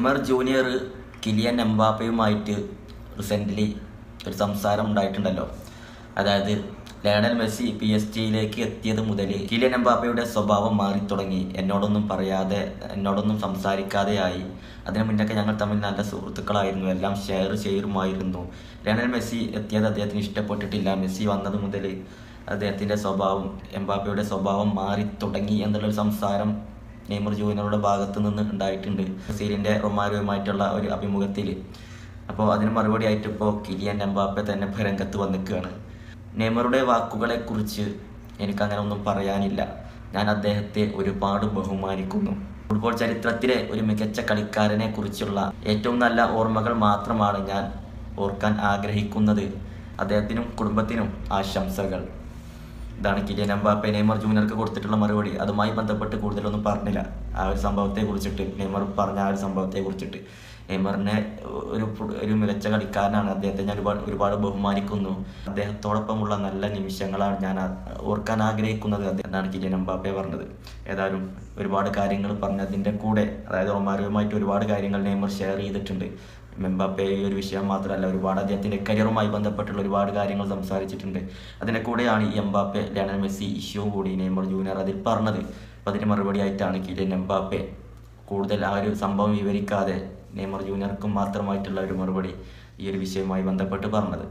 Neymar junior Kylian എംബാപ്പയുമായിട്ട് recently ഒരു സംസാരം ഉണ്ടായിട്ടുണ്ടല്ലോ. അതായത് ലയണൽ മെസ്സി PSG എത്തിയത് മുതൽ കിലിയൻ എംബാപ്പയുടെ സ്വഭാവം മാറി തുടങ്ങി, എന്നോടൊന്നും സംസാരിക്കാതെയായി. അതിനു മുന്നൊക്കെ ഞങ്ങൾ തമ്മിൽ നല്ല സുഹൃത്തുക്കളായിരുന്നു, എല്ലാം ഷെയർ ചെയ്യുമായിരുന്നു. ലയണൽ മെസ്സി എത്തിയത് അദ്ദേഹത്തിന് ഇഷ്ടപ്പെട്ടിട്ടില്ല. മെസ്സി വന്നത് മുതൽ അദ്ദേഹത്തിൻ്റെ സ്വഭാവം, എംബാപ്പയുടെ സ്വഭാവം മാറി തുടങ്ങി എന്നുള്ളൊരു സംസാരം നെയ്മർ ജൂനിയറുടെ ഭാഗത്തു നിന്ന് ഉണ്ടായിട്ടുണ്ട് ബ്രസീലിൻ്റെ റൊമാരിയോയുമായിട്ടുള്ള ഒരു അഭിമുഖത്തിൽ. അപ്പോൾ അതിന് മറുപടിയായിട്ട് ഇപ്പോൾ കിലിയൻ എംബാപ്പെ തന്നെ രംഗത്ത് വന്നിക്കുകയാണ്. നെയ്മറുടെ വാക്കുകളെക്കുറിച്ച് എനിക്കങ്ങനെ ഒന്നും പറയാനില്ല. ഞാൻ അദ്ദേഹത്തെ ഒരുപാട് ബഹുമാനിക്കുന്നു. ഫുട്ബോൾ ചരിത്രത്തിലെ ഒരു മികച്ച കളിക്കാരനെ കുറിച്ചുള്ള ഏറ്റവും നല്ല ഓർമ്മകൾ മാത്രമാണ് ഞാൻ ഓർക്കാൻ ആഗ്രഹിക്കുന്നത്. അദ്ദേഹത്തിനും കുടുംബത്തിനും ആശംസകൾ. ഇതാണ് കിലിയൻ എംബാപ്പെ നെയ്മർ ജൂനിയർക്ക് കൊടുത്തിട്ടുള്ള മറുപടി. അതുമായി ബന്ധപ്പെട്ട് കൂടുതലൊന്നും പറഞ്ഞില്ല. ആ ഒരു സംഭവത്തെ കുറിച്ചിട്ട്, നെയ്മർ പറഞ്ഞ ആ ഒരു സംഭവത്തെ കുറിച്ചിട്ട്. നെയ്മറിനെ ഒരു മികച്ച കളിക്കാരനാണ്, അദ്ദേഹത്തെ ഞാൻ ഒരുപാട് ബഹുമാനിക്കുന്നു. അദ്ദേഹത്തോടൊപ്പമുള്ള നല്ല നിമിഷങ്ങളാണ് ഞാൻ ഓർക്കാൻ ആഗ്രഹിക്കുന്നത് എന്നാണ് കിലിയൻ എംബാപ്പെ പറഞ്ഞത്. ഏതായാലും ഒരുപാട് കാര്യങ്ങൾ പറഞ്ഞതിൻ്റെ കൂടെ, അതായത് റൊമാരിയോയുമായിട്ട് ഒരുപാട് കാര്യങ്ങൾ നെയ്മർ ഷെയർ ചെയ്തിട്ടുണ്ട്. എംബാപ്പെ ഈ ഒരു വിഷയം മാത്രമല്ല, ഒരുപാട് അദ്ദേഹത്തിൻ്റെ കരിയറുമായി ബന്ധപ്പെട്ടുള്ള ഒരുപാട് കാര്യങ്ങൾ സംസാരിച്ചിട്ടുണ്ട്. അതിൻ്റെ കൂടെയാണ് ഈ എംബാപ്പെ ലയണൽ മെസ്സി ഇഷ്യൂ കൂടി നെയ്മർ ജൂനിയർ അതിൽ പറഞ്ഞത്. അപ്പോൾ അതിന് മറുപടിയായിട്ടാണ് കിലിയൻ എംബാപ്പെ കൂടുതൽ ആ ഒരു സംഭവം വിവരിക്കാതെ നെയ്മർ ജൂനിയർക്കും മാത്രമായിട്ടുള്ള ഒരു മറുപടി ഈ ഒരു വിഷയവുമായി ബന്ധപ്പെട്ട് പറഞ്ഞത്.